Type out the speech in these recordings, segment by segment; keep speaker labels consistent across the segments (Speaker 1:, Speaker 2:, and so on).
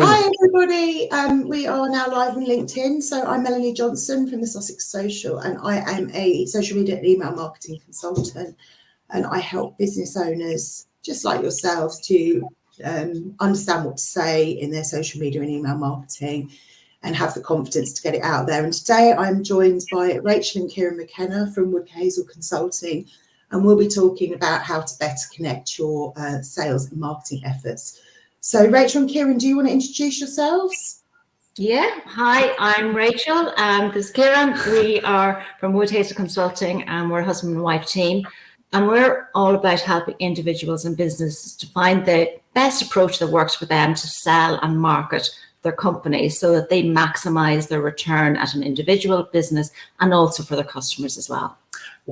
Speaker 1: Hi everybody, we are now live on LinkedIn. So I'm Melanie Johnson from the Sussex Social, and I am a social media and email marketing consultant, and I help business owners just like yourselves to understand what to say in their social media and email marketing and have the confidence to get it out there. And today I'm joined by Rachel and Kieran McKenna from Wood Hazel Consulting, and we'll be talking about how to better connect your sales and marketing efforts. So Rachel and Kieran, do you want to introduce yourselves?
Speaker 2: Yeah, hi, I'm Rachel and this is Kieran. We are from Wood Hazel Consulting and we're a husband and wife team. And we're all about helping individuals and businesses to find the best approach that works for them to sell and market their companies so that they maximize their return at an individual business and also for their customers as well.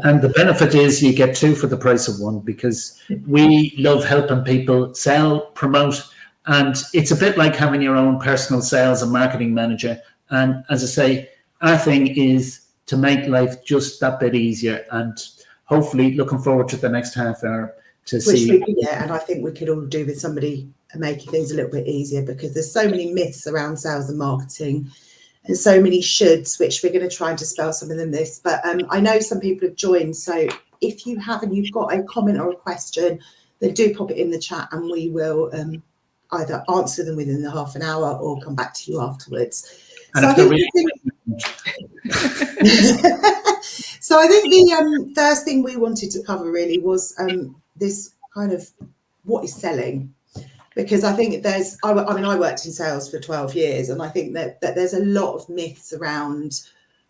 Speaker 3: And the benefit is you get two for the price of one, because we love helping people sell, promote, and it's a bit like having your own personal sales and marketing manager. And as I say, our thing is to make life just that bit easier, and hopefully looking forward to the next half hour to see.
Speaker 1: And I think we could all do with somebody making things a little bit easier, because there's so many myths around sales and marketing and so many shoulds, which we're going to try and dispel some of them this. But I know some people have joined, so if you have and you've got a comment or a question, then do pop it in the chat and we will either answer them within the half an hour or come back to you afterwards. So I think the first thing we wanted to cover really was this kind of what is selling, because I think I worked in sales for 12 years, and I think that there's a lot of myths around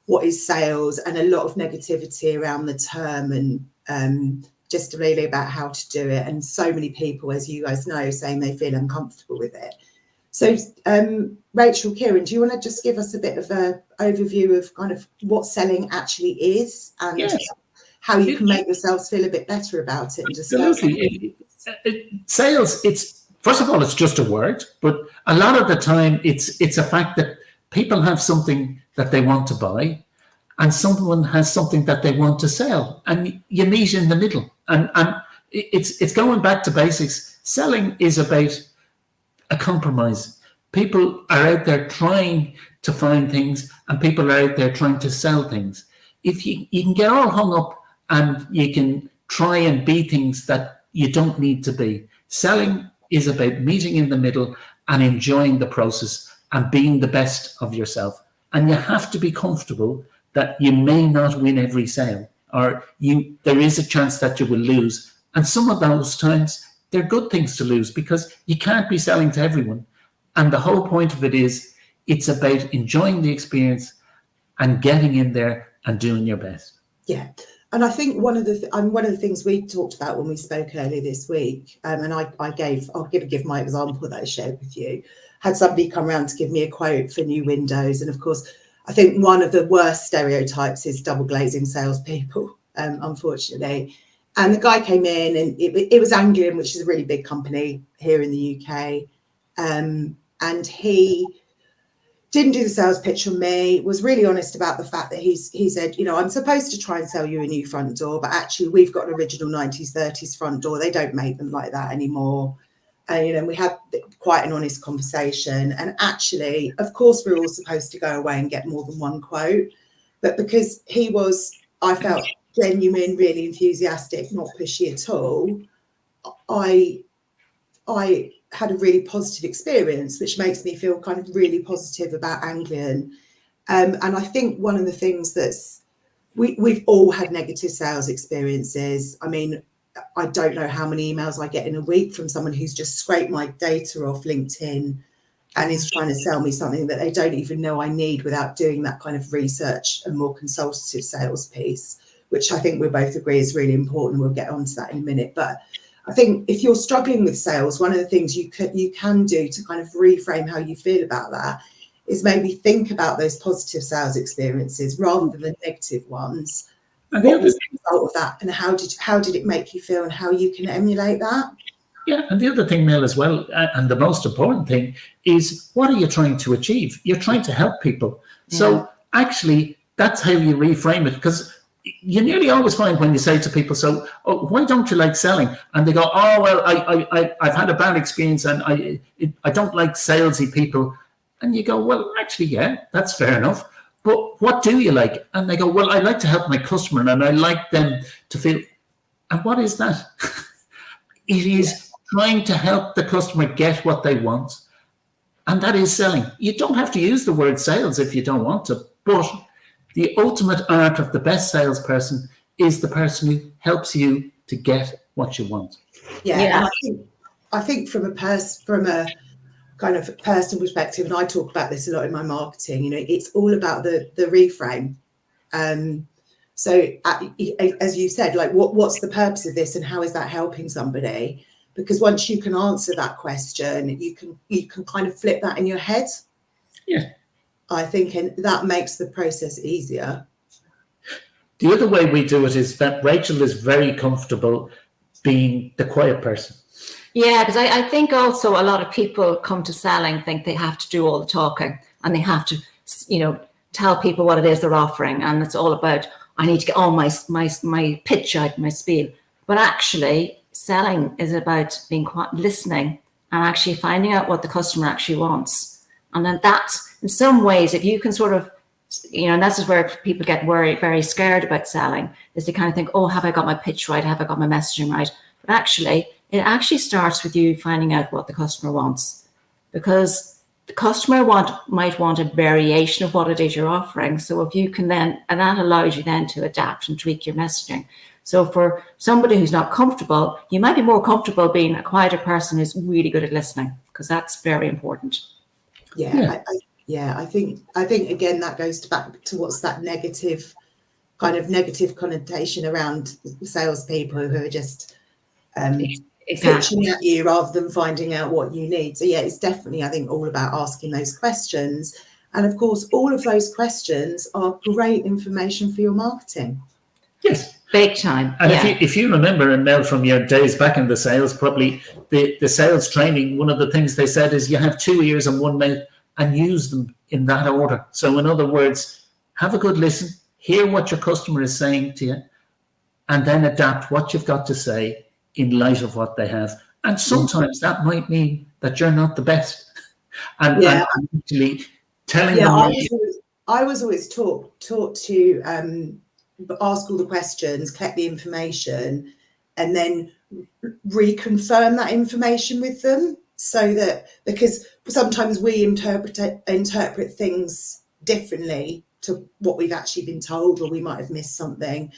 Speaker 1: what is sales and a lot of negativity around the term, and just really about how to do it. And so many people, as you guys know, saying they feel uncomfortable with it. So Rachel, Kieran, do you want to just give us a bit of an overview of kind of what selling actually is and how you can make yourselves feel a bit better about it? And
Speaker 3: Absolutely. Sales, first of all, it's just a word, but a lot of the time it's a fact that people have something that they want to buy, and someone has something that they want to sell, and you meet in the middle. And it's going back to basics. Selling is about a compromise. People are out there trying to find things, and people are out there trying to sell things. If you can get all hung up and you can try and be things that you don't need to be. Selling is about meeting in the middle and enjoying the process and being the best of yourself. And you have to be comfortable that you may not win every sale, or there is a chance that you will lose. And some of those times, they're good things to lose, because you can't be selling to everyone. And the whole point of it is, it's about enjoying the experience and getting in there and doing your best.
Speaker 1: Yeah. And I think one of the things we talked about when we spoke earlier this week, and I'll give my example that I shared with you, had somebody come around to give me a quote for new windows. And of course, I think one of the worst stereotypes is double glazing salespeople, unfortunately. And the guy came in, and it was Anglian, which is a really big company here in the UK. And he didn't do the sales pitch on me, was really honest about the fact that he said, I'm supposed to try and sell you a new front door, but actually we've got an original 90s, 30s front door. They don't make them like that anymore. And, we had quite an honest conversation. And actually, of course, we're all supposed to go away and get more than one quote. But because I felt genuine, really enthusiastic, not pushy at all, I had a really positive experience, which makes me feel kind of really positive about Anglian. And I think one of the things we've all had negative sales experiences. I mean, I don't know how many emails I get in a week from someone who's just scraped my data off LinkedIn and is trying to sell me something that they don't even know I need, without doing that kind of research and more consultative sales piece, which I think we both agree is really important. We'll get onto that in a minute. But I think if you're struggling with sales, one of the things you can do to kind of reframe how you feel about that is maybe think about those positive sales experiences rather than the negative ones. And what was the result of that, and how did it make you feel, and how you can emulate that?
Speaker 3: Yeah, and the other thing, Mel, as well, and the most important thing is, what are you trying to achieve? You're trying to help people. Yeah. So actually, that's how you reframe it, because you nearly always find when you say to people, so why don't you like selling? And they go, oh, well, I've had a bad experience and I don't like salesy people. And you go, well, actually, yeah, that's fair enough. But what do you like? And they go, well, I like to help my customer and I like them to feel. And what is that? It is trying to help the customer get what they want. And that is selling. You don't have to use the word sales if you don't want to, but the ultimate art of the best salesperson is the person who helps you to get what you want.
Speaker 1: Yeah. And I think from a kind of personal perspective, and I talk about this a lot in my marketing, you know, it's all about the reframe. So as you said, like what's the purpose of this and how is that helping somebody? Because once you can answer that question, you can kind of flip that in your head.
Speaker 3: Yeah.
Speaker 1: I think, and that makes the process easier.
Speaker 3: The other way we do it is that Rachel is very comfortable being the quiet person.
Speaker 2: Yeah, because I think also a lot of people come to selling think they have to do all the talking and they have to, you know, tell people what it is they're offering. And it's all about, I need to get all my pitch out, my spiel. But actually, selling is about being quiet, listening and actually finding out what the customer actually wants. And then that's, in some ways, if you can sort of, you know, and this is where people get worried, very scared about selling, is they kind of think, oh, have I got my pitch right? Have I got my messaging right? But actually, it actually starts with you finding out what the customer wants, because the customer might want a variation of what it is you're offering. So if you can then, and that allows you then to adapt and tweak your messaging. So for somebody who's not comfortable, you might be more comfortable being a quieter person who's really good at listening, because that's very important.
Speaker 1: I think again that goes back to what's that negative connotation around salespeople who are just pitching at you rather than finding out what you need. So yeah, it's definitely, I think, all about asking those questions, and of course, all of those questions are great information for your marketing.
Speaker 3: Yes.
Speaker 2: Big time.
Speaker 3: And if you remember, and Mel, from your days back in the sales, probably the sales training, one of the things they said is you have 2 ears and 1 mouth and use them in that order. So in other words, have a good listen, hear what your customer is saying to you, and then adapt what you've got to say in light of what they have. And sometimes that might mean that you're not the best. And actually telling them.
Speaker 1: I was always taught to ask all the questions, collect the information, and then reconfirm that information with them, so that, because sometimes we interpret things differently to what we've actually been told, or we might have missed something.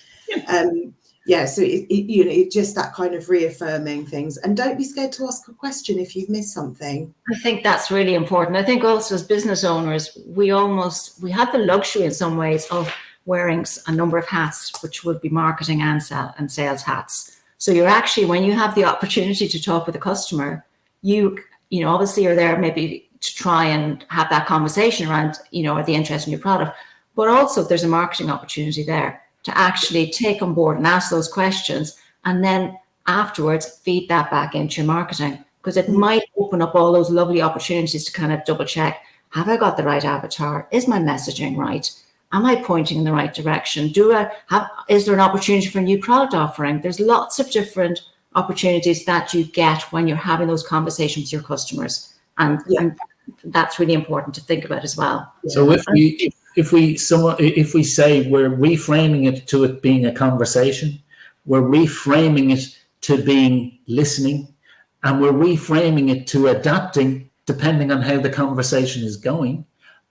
Speaker 1: So it just that kind of reaffirming things, and don't be scared to ask a question if you've missed something.
Speaker 2: I think that's really important. I think also as business owners, we have the luxury in some ways of wearing a number of hats, which would be marketing and sales hats. So you're actually, when you have the opportunity to talk with a customer, you obviously are there maybe to try and have that conversation around, the interest in your product, but also there's a marketing opportunity there to actually take on board and ask those questions, and then afterwards feed that back into your marketing, because it might open up all those lovely opportunities to kind of double check, have I got the right avatar? Is my messaging right? Am I pointing in the right direction? Is there an opportunity for a new product offering? There's lots of different opportunities that you get when you're having those conversations with your customers. And that's really important to think about as well.
Speaker 3: So if we say we're reframing it to it being a conversation, we're reframing it to being listening, and we're reframing it to adapting depending on how the conversation is going.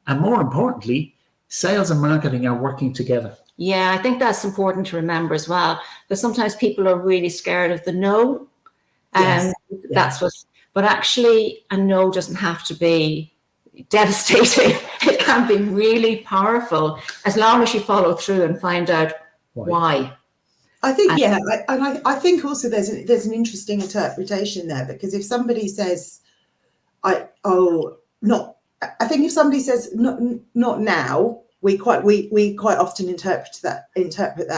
Speaker 3: And more importantly, sales and marketing are working together.
Speaker 2: Yeah, I think that's important to remember as well, because sometimes people are really scared of the no. But actually a no doesn't have to be devastating. It can be really powerful as long as you follow through and find out why.
Speaker 1: I think, I think also there's an interesting interpretation there, because if somebody says, if somebody says not now, we quite often interpret that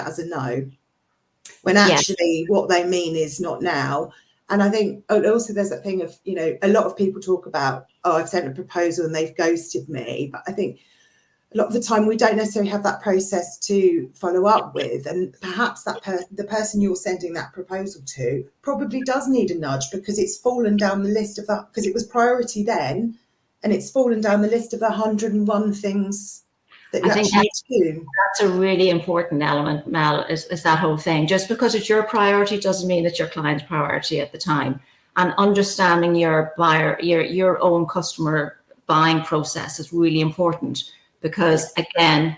Speaker 1: as a no, when actually what they mean is not now. And I think also there's that thing of, a lot of people talk about, I've sent a proposal and they've ghosted me. But I think a lot of the time we don't necessarily have that process to follow up with, and perhaps that the person you're sending that proposal to probably does need a nudge because it's fallen down the list of that, because it was priority then, and it's fallen down the list of 101 things that you actually need to do.
Speaker 2: That's a really important element, Mel, is that whole thing. Just because it's your priority doesn't mean it's your client's priority at the time. And understanding your buyer, your own customer buying process is really important. Because again,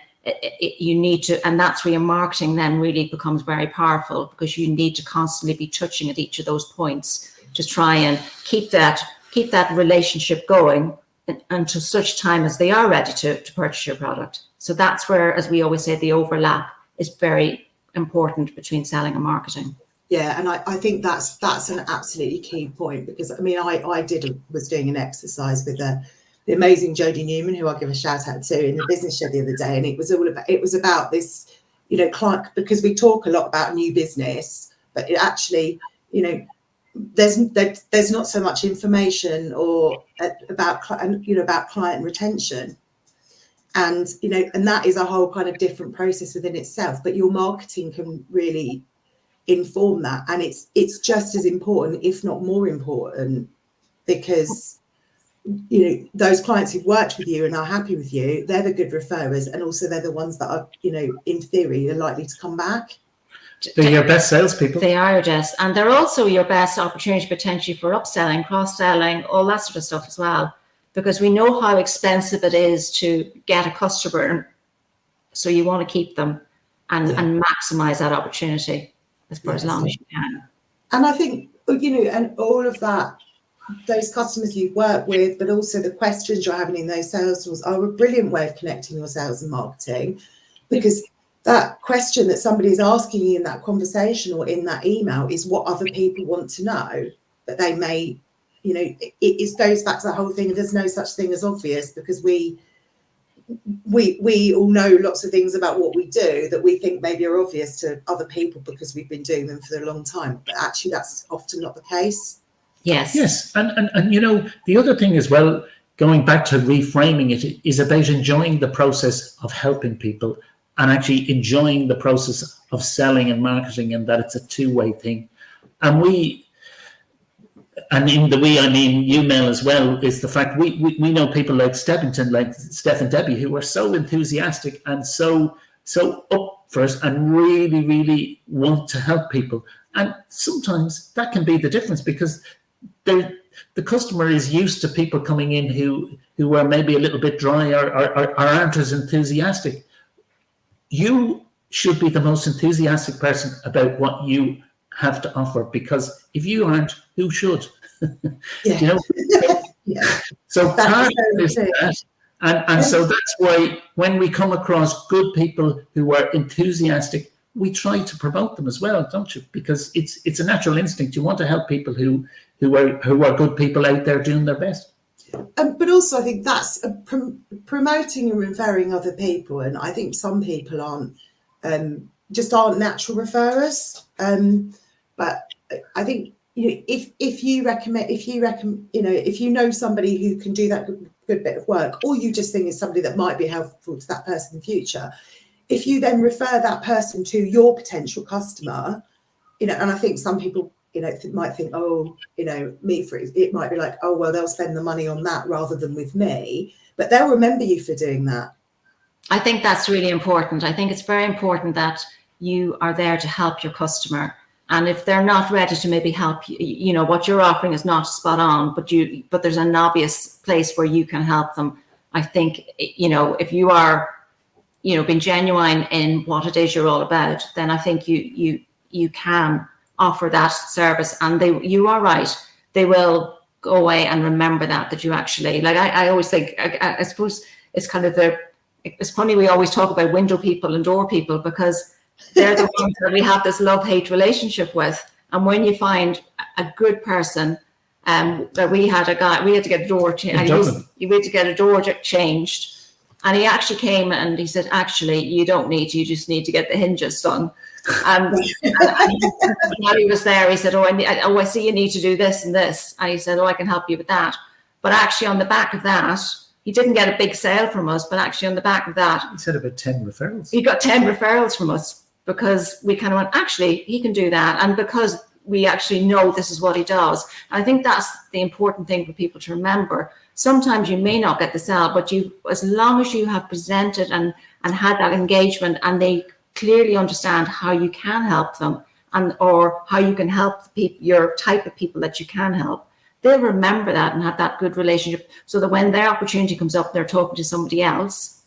Speaker 2: you need to, and that's where your marketing then really becomes very powerful, because you need to constantly be touching at each of those points to try and keep that relationship going until such time as they are ready to purchase your product. So that's where, as we always say, the overlap is very important between selling and marketing.
Speaker 1: Yeah, and I think that's an absolutely key point, because I mean, I was doing an exercise with the amazing Jodie Newman, who I'll give a shout out to, in the business show the other day, and it was about this, you know, client, because we talk a lot about new business, but it actually, you know, there's not so much information or about client retention, and you know, and that is a whole kind of different process within itself. But your marketing can really inform that, and it's just as important, if not more important, because you know, those clients who've worked with you and are happy with you, they're the good referrers, and also they're the ones that are, you know, in theory, are likely to come back.
Speaker 3: They're your best salespeople.
Speaker 2: They are, Jess, and they're also your best opportunity potentially for upselling, cross-selling, all that sort of stuff as well, because we know how expensive it is to get a customer, so you want to keep them and maximize that opportunity for as long as you can.
Speaker 1: And I think, you know, and all of that, those customers you've worked with, but also the questions you're having in those sales tools are a brilliant way of connecting your sales and marketing, because that question that somebody's asking you in that conversation or in that email is what other people want to know, but they may, you know, it goes back to the whole thing. There's no such thing as obvious, because we all know lots of things about what we do that we think maybe are obvious to other people because we've been doing them for a long time, but actually that's often not the case.
Speaker 2: Yes.
Speaker 3: And you know, the other thing as well, going back to reframing it, is about enjoying the process of helping people and actually enjoying the process of selling and marketing, and that it's a two-way thing. And in the we, I mean you, Mel, as well, is the fact we know people like Stebbington, like Steph and Debbie, who are so enthusiastic and so up for it and really, really want to help people. And sometimes that can be the difference, because the customer is used to people coming in who are maybe a little bit dry or aren't as enthusiastic. You should be the most enthusiastic person about what you have to offer, because if you aren't, who should?
Speaker 1: Yeah.
Speaker 3: You know?
Speaker 1: Yeah.
Speaker 3: So part of it is that, and so that's why when we come across good people who are enthusiastic, we try to promote them as well, don't you? Because it's a natural instinct. You want to help people who are good people out there doing their best.
Speaker 1: But also, I think that's promoting and referring other people, and I think some people aren't natural referrers. But I think, you know, if you know somebody who can do that good bit of work, or you just think is somebody that might be helpful to that person in the future, if you then refer that person to your potential customer, you know, and I think some people, you know, might think, oh, you know, it might be like, oh, well, they'll spend the money on that rather than with me, but they'll remember you for doing that.
Speaker 2: I think that's really important. I think it's very important that you are there to help your customer. And if they're not ready to maybe help you, you know, what you're offering is not spot on, but there's an obvious place where you can help them. I think, you know, if you are, you know, being genuine in what it is you're all about, then I think you can offer that service, and you are right. They will go away and remember that you actually, like, I always think, I suppose it's kind of it's funny, we always talk about window people and door people, because they're the ones that we have this love-hate relationship with. And when you find a good person, that we had to get a door changed, we had to get a door changed, and he actually came and he said, actually, you don't need to, you just need to get the hinges done. And while he was there, he said, I see you need to do this and this. And he said, I can help you with that. But actually, on the back of that, he didn't get a big sale from us, but actually on the back of that,
Speaker 3: He said about 10 referrals.
Speaker 2: he got 10 referrals from us because we kind of went, actually, he can do that. And because we actually know this is what he does. And I think that's the important thing for people to remember. Sometimes you may not get the sale, but you, as long as you have presented and had that engagement and they clearly understand how you can help them and or how you can help the people, your type of people that you can help, they'll remember that and have that good relationship so that when their opportunity comes up, they're talking to somebody else,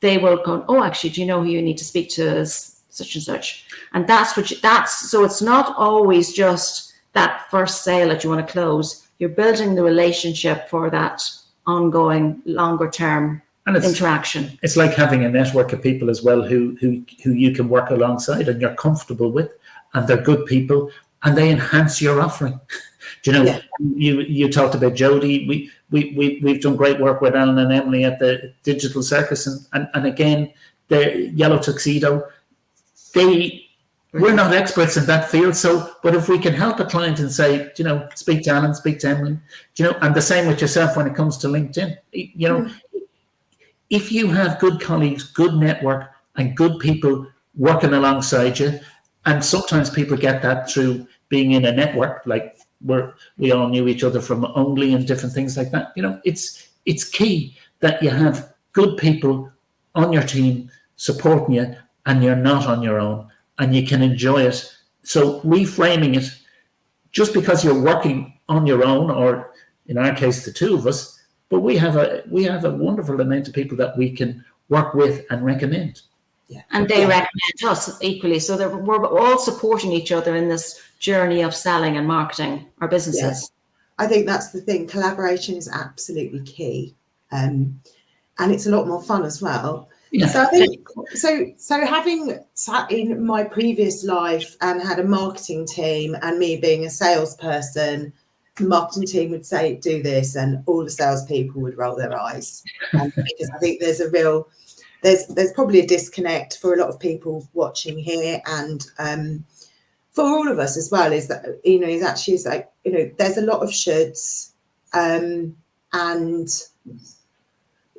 Speaker 2: they will go, oh, actually, do you know who you need to speak to is such and such? And that's what so it's not always just that first sale that you want to close. You're building the relationship for that ongoing, longer term interaction.
Speaker 3: It's like having a network of people as well who you can work alongside and you're comfortable with, and they're good people and they enhance your offering. Do you know, you talked about Jody. We've done great work with Alan and Emily at the Digital Circus, and again, the Yellow Tuxedo. We're not experts in that field, but if we can help a client and say, you know, speak to Alan, speak to Emily, you know, and the same with yourself when it comes to LinkedIn, you know, if you have good colleagues, good network, and good people working alongside you, and sometimes people get that through being in a network, like we all knew each other from Only and different things like that. You know, it's key that you have good people on your team supporting you, and you're not on your own, and you can enjoy it. So reframing it, just because you're working on your own, or in our case, the two of us, but we have a wonderful amount of people that we can work with and recommend.
Speaker 2: Yeah. And they recommend us equally. So that we're all supporting each other in this journey of selling and marketing our businesses.
Speaker 1: Yeah. I think that's the thing. Collaboration is absolutely key. And it's a lot more fun as well. Yeah. So I think so having sat in my previous life and had a marketing team and me being a salesperson, the marketing team would say, do this, and all the salespeople would roll their eyes. Because I think there's there's probably a disconnect for a lot of people watching here, and for all of us as well, is that, you know, is like, you know, there's a lot of shoulds, and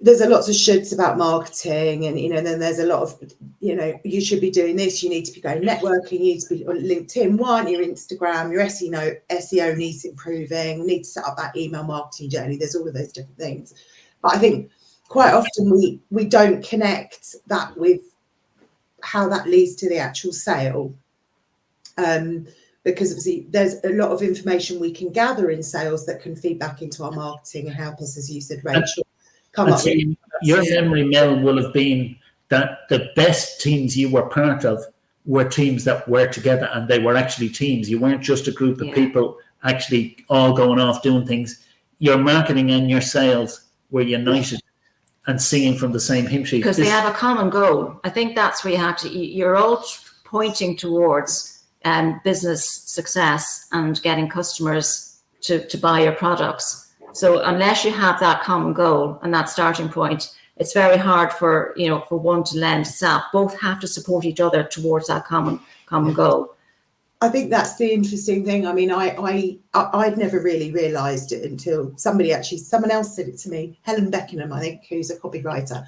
Speaker 1: there's a lot of shoulds about marketing, and, you know, then there's a lot of, you know, you should be doing this, you need to be going networking, you need to be on LinkedIn, your Instagram, your SEO needs improving, need to set up that email marketing journey. There's all of those different things. But I think quite often we don't connect that with how that leads to the actual sale. Because obviously there's a lot of information we can gather in sales that can feed back into our marketing and help us, as you said, Rachel, come up with.
Speaker 3: Your memory, Mel, will have been that the best teams you were part of were teams that were together, and they were actually teams. You weren't just a group of people actually all going off doing things. Your marketing and your sales were united and singing from the same hymn sheet.
Speaker 2: Because they have a common goal. I think that's where you have to, you're all pointing towards business success and getting customers to buy your products. So unless you have that common goal and that starting point, it's very hard for one to lend itself. Both have to support each other towards that common goal.
Speaker 1: I think that's the interesting thing. I mean, I'd never really realised it until someone else said it to me, Helen Beckenham, I think, who's a copywriter.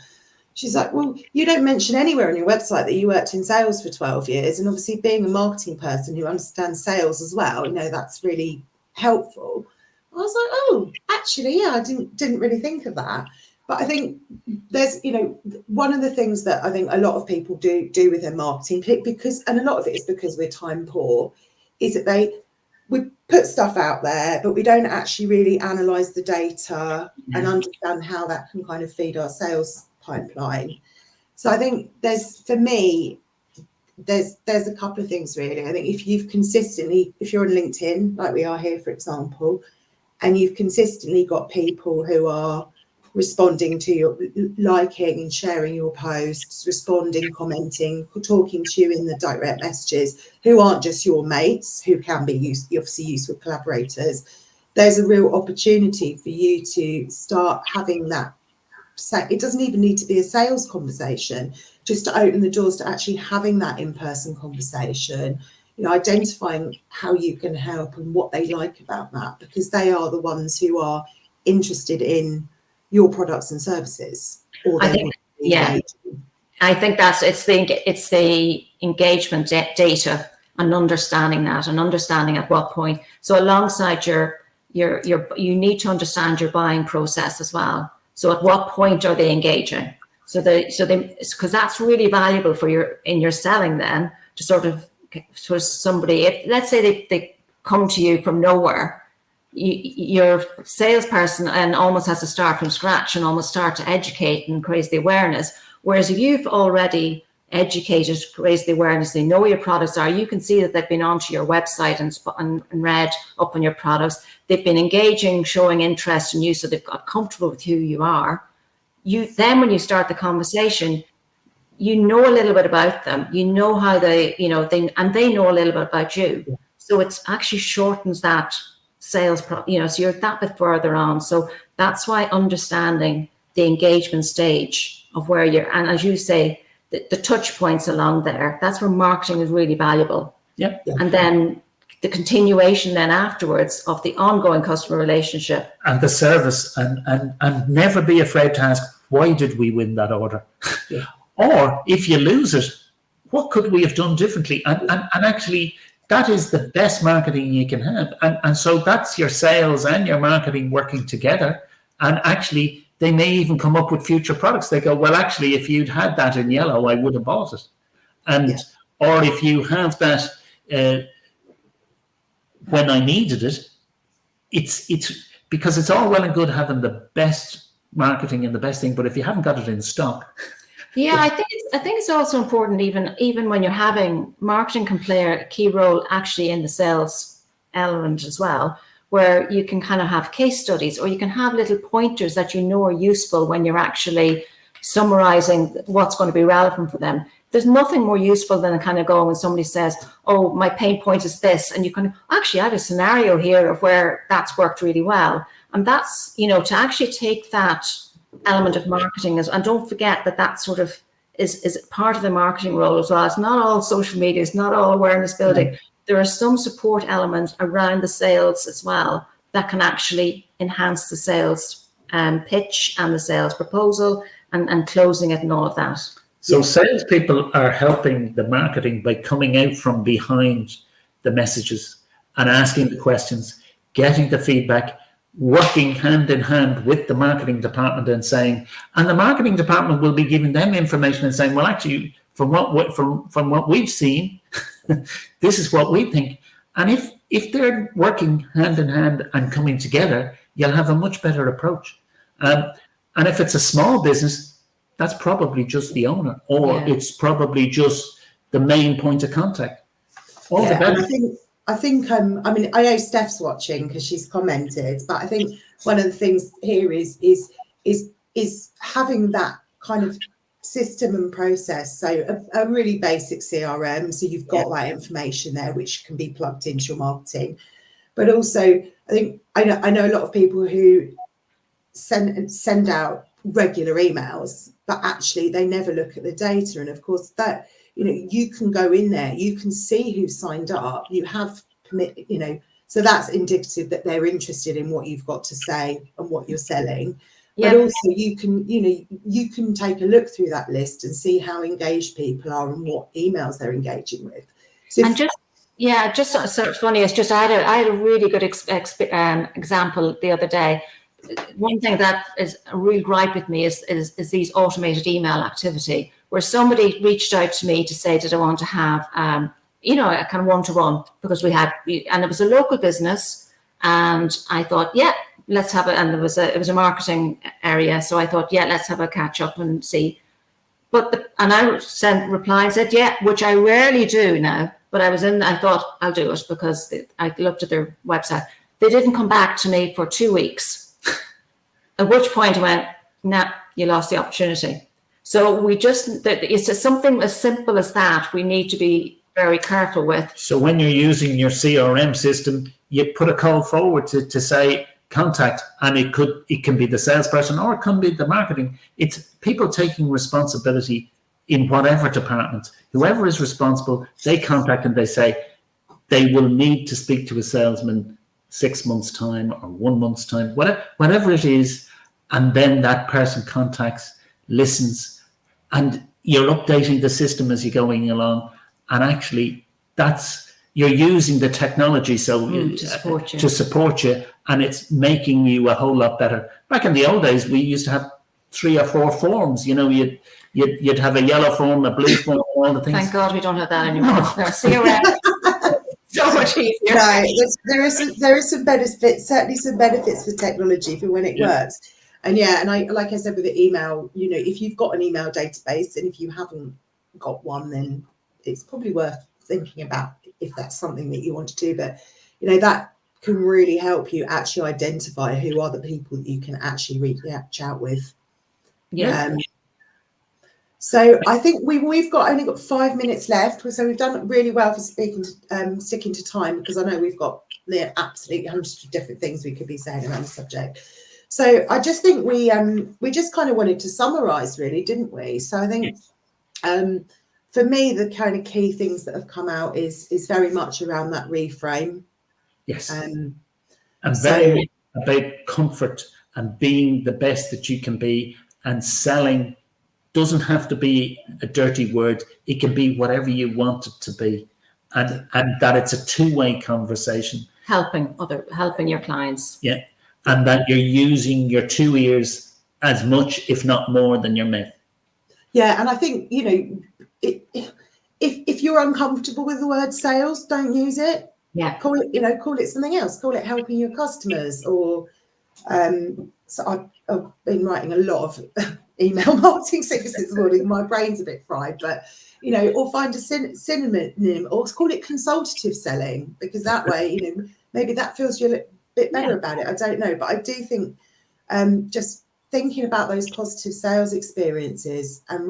Speaker 1: She's like, well, you don't mention anywhere on your website that you worked in sales for 12 years. And obviously being a marketing person who understands sales as well, you know, that's really helpful. I was like, oh, actually, yeah, I didn't really think of that. But I think there's, you know, one of the things that I think a lot of people do with their marketing, because, and a lot of it is because we're time poor, is that we put stuff out there, but we don't actually really analyze the data and understand how that can kind of feed our sales pipeline. So I think there's a couple of things really. I think if you're on LinkedIn, like we are here, for example, and you've consistently got people who are responding to your, liking and sharing your posts, responding, commenting, talking to you in the direct messages, who aren't just your mates, who can be obviously useful collaborators, there's a real opportunity for you to start having that. It doesn't even need to be a sales conversation, just to open the doors to actually having that in-person conversation, you know, identifying how you can help and what they like about that, because they are the ones who are interested in your products and services, or
Speaker 2: I
Speaker 1: they
Speaker 2: think-
Speaker 1: want to be
Speaker 2: yeah.
Speaker 1: engaging.
Speaker 2: I think it's the engagement data and understanding that, and understanding at what point. So alongside you need to understand your buying process as well. So at what point are they engaging? Because that's really valuable for in your selling then, to sort of somebody, if let's say they come to you from nowhere, your salesperson and almost has to start from scratch and almost start to educate and raise the awareness. Whereas if you've already educated, raised the awareness, they know what your products are, you can see that they've been onto your website and read up on your products. They've been engaging, showing interest in you, so they've got comfortable with who you are. Then when you start the conversation, you know a little bit about them. You know how they know a little bit about you.
Speaker 1: Yeah.
Speaker 2: So it actually shortens that sales, so you're that bit further on. So that's why understanding the engagement stage of where and as you say, the touch points along there, that's where marketing is really valuable.
Speaker 3: Yeah.
Speaker 2: And then the continuation then afterwards of the ongoing customer relationship.
Speaker 3: And the service, and never be afraid to ask, why did we win that order?
Speaker 1: Yeah.
Speaker 3: Or if you lose it, what could we have done differently? And actually, that is the best marketing you can have. And so that's your sales and your marketing working together. And actually, they may even come up with future products. They go, well, actually, if you'd had that in yellow, I would have bought it. And or if you have that when I needed it, it's because it's all well and good having the best marketing and the best thing, but if you haven't got it in stock.
Speaker 2: Yeah, I think it's also important, even when you're having marketing can play a key role actually in the sales element as well, where you can kind of have case studies, or you can have little pointers that are useful when you're actually summarizing what's going to be relevant for them. There's nothing more useful than kind of going when somebody says, oh, my pain point is this, and you can actually have a scenario here of where that's worked really well. And that's, to actually take that element of marketing and don't forget that sort of is part of the marketing role as well. It's not all social media, it's not all awareness building. Mm-hmm. There are some support elements around the sales as well that can actually enhance the sales pitch and the sales proposal and closing it and all of that.
Speaker 3: So salespeople are helping the marketing by coming out from behind the messages and asking the questions, getting the feedback, working hand in hand with the marketing department and the marketing department will be giving them information and saying, well, actually, from what we've seen, this is what we think. And if they're working hand in hand and coming together, you'll have a much better approach. And if it's a small business, that's probably just the owner, or it's probably just the main point of contact.
Speaker 1: And I think I know Steph's watching because she's commented, but I think one of the things here is having that kind of system and process. So a really basic CRM, so you've got that information there which can be plugged into your marketing. But also, I think I know a lot of people who send out regular emails, but actually they never look at the data. And of course, that you can go in there, you can see who signed up, you have so that's indicative that they're interested in what you've got to say and what you're selling. But also you can take a look through that list and see how engaged people are and what emails they're engaging with. So
Speaker 2: just sort of funny, it's just I had a really good example the other day. One thing that is a real gripe with me is these automated email activity, where somebody reached out to me to say, did I want to have a kind of one-to-one, because and it was a local business, and I thought, let's have it. And it was a marketing area, so I thought, let's have a catch up and see. And I sent reply and said, which I rarely do now, but I thought I'll do it because I looked at their website. They didn't come back to me for 2 weeks. At which point I went, nah, you lost the opportunity. So it's just something as simple as that we need to be very careful with.
Speaker 3: So when you're using your CRM system, you put a call forward to say contact, and it can be the salesperson or it can be the marketing. It's people taking responsibility in whatever department. Whoever is responsible, they contact and they say they will need to speak to a salesman 6 months' time or 1 month's time, whatever it is. and then that person contacts, listens, and you're updating the system as you're going along. And actually, you're using the technology to support you, and it's making you a whole lot better. Back in the old days, we used to have 3 or 4 forms. You know, you'd have a yellow form, a blue form, all the things.
Speaker 2: Thank God we don't have that anymore. No. CRM. So much easier.
Speaker 1: No, there is some benefits, certainly some benefits for technology for when it works. And like I said with the email, you know, if you've got an email database, and if you haven't got one, then it's probably worth thinking about if that's something that you want to do. But you know, that can really help you actually identify who are the people that you can actually reach out with. So I think we've only got 5 minutes left, so we've done really well for sticking to time, because I know we've got absolutely hundreds of different things we could be saying around the subject. So I just think we just kind of wanted to summarise, really, didn't we? So I think for me, the kind of key things that have come out is very much around that reframe.
Speaker 3: Yes, and very about comfort and being the best that you can be, and selling doesn't have to be a dirty word. It can be whatever you want it to be, and that it's a two-way conversation.
Speaker 2: Helping your clients.
Speaker 3: Yeah, and that you're using your 2 ears as much, if not more, than your mouth.
Speaker 1: Yeah, and I think, you know, if you're uncomfortable with the word sales, don't use it.
Speaker 2: Yeah,
Speaker 1: call it something else. Call it helping your customers, or so I've been writing a lot of email marketing secrets this morning. My brain's a bit fried, but you know, or find a synonym, or call it consultative selling, because that way, you know, maybe that feels you a little bit better about it. I don't know, but I do think just thinking about those positive sales experiences and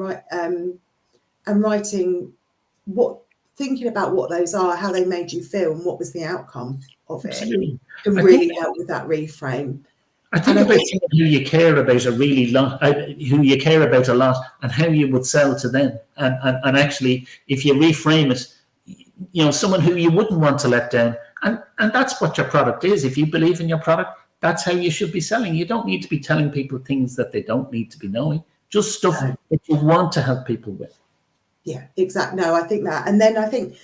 Speaker 1: writing thinking about what those are, how they made you feel, and what was the outcome of it, can really help with that reframe.
Speaker 3: I think about who you care about who you care about a lot, and how you would sell to them. And actually, if you reframe it, you know, someone who you wouldn't want to let down. And that's what your product is. If you believe in your product, that's how you should be selling. You don't need to be telling people things that they don't need to be knowing. Just stuff that you want to help people with.
Speaker 1: Yeah, exactly. No, I think that. And then I think,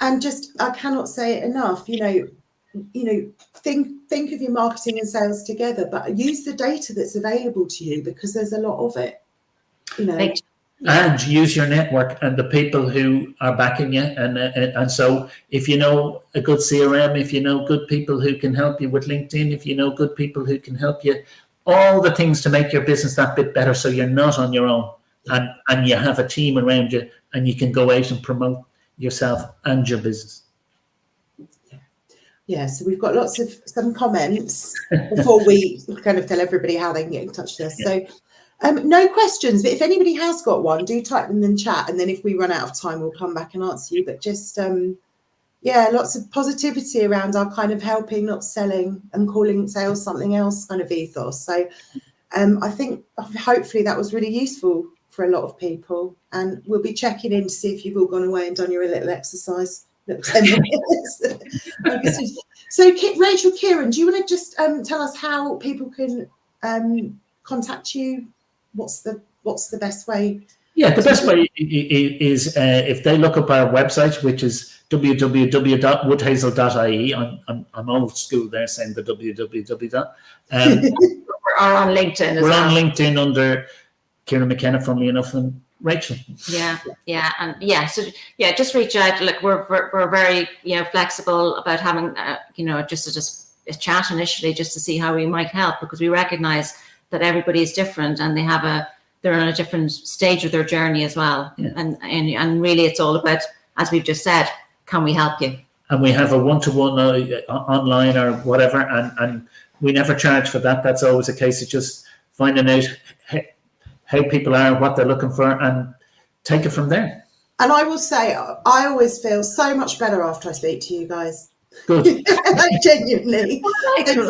Speaker 1: and just, I cannot say it enough, you know, think of your marketing and sales together, but use the data that's available to you, because there's a lot of it, you know.
Speaker 3: And use your network and the people who are backing you. And so if you know a good CRM, if you know good people who can help you with LinkedIn, if you know good people who can help you, all the things to make your business that bit better, so you're not on your own, and you have a team around you, and you can go out and promote yourself and your business.
Speaker 1: Yeah, so we've got some comments before we kind of tell everybody how they can get in touch with us. So no questions, but if anybody has got one, do type them in chat, and then if we run out of time, we'll come back and answer you. But just lots of positivity around our kind of helping, not selling, and calling sales something else kind of ethos. So I think hopefully that was really useful for a lot of people, and we'll be checking in to see if you've all gone away and done your little exercise. 10 minutes. So Rachel, Kieran, do you want to just tell us how people can contact you? What's the best way?
Speaker 3: Yeah, the best way is if they look up our website, which is www.woodhazel.ie. I'm old school there, saying the www.
Speaker 2: We're on LinkedIn.
Speaker 3: We're on LinkedIn under Kieran McKenna, funnily enough, and Rachel. So just reach out. Look, we're very flexible about having just a chat initially, just to see how we might help, because we recognise that everybody is different, and they're on a different stage of their journey as well. Yeah. And really, it's all about, as we've just said, can we help you? And we have a one-to-one online or whatever, and we never charge for that. That's always a case of just finding out how people are, what they're looking for, and take it from there. And
Speaker 1: I will say, I always feel so much better after I speak to you guys.
Speaker 3: Good.
Speaker 1: Genuinely. Positive and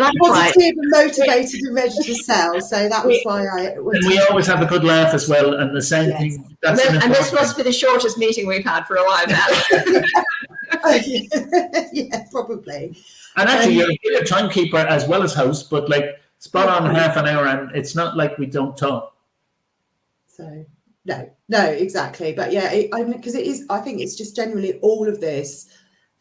Speaker 1: motivated and ready to sell. So that was why
Speaker 3: and we always have a good laugh as well. And the same thing.
Speaker 2: And this must be the shortest meeting we've had for a while now.
Speaker 1: Yeah, probably.
Speaker 3: And actually, you're a timekeeper as well as host, but like spot on half an hour, and it's not like we don't talk.
Speaker 1: So no, exactly. But yeah, because it is. I think it's just generally all of this,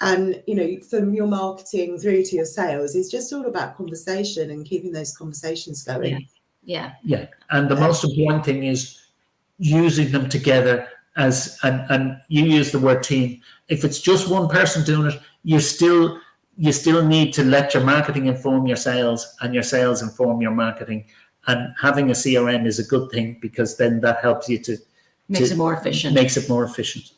Speaker 1: and from your marketing through to your sales, it's just all about conversation and keeping those conversations going.
Speaker 2: Yeah.
Speaker 3: And the most important thing is using them together as, and you use the word team. If it's just one person doing it, you still need to let your marketing inform your sales, and your sales inform your marketing. And having a CRM is a good thing, because then that helps you to
Speaker 2: makes it more efficient.
Speaker 3: Makes it more efficient.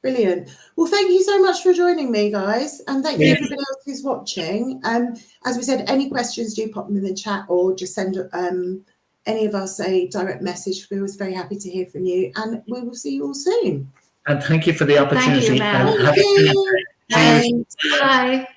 Speaker 1: Brilliant. Well, thank you so much for joining me, guys, and thank you everybody else who's watching. As we said, any questions, do pop them in the chat, or just send any of us a direct message. We're always very happy to hear from you, and we will see you all soon.
Speaker 3: And thank you for the opportunity.
Speaker 2: Thank you, Mel.
Speaker 1: Thank you.
Speaker 2: Thanks. Bye.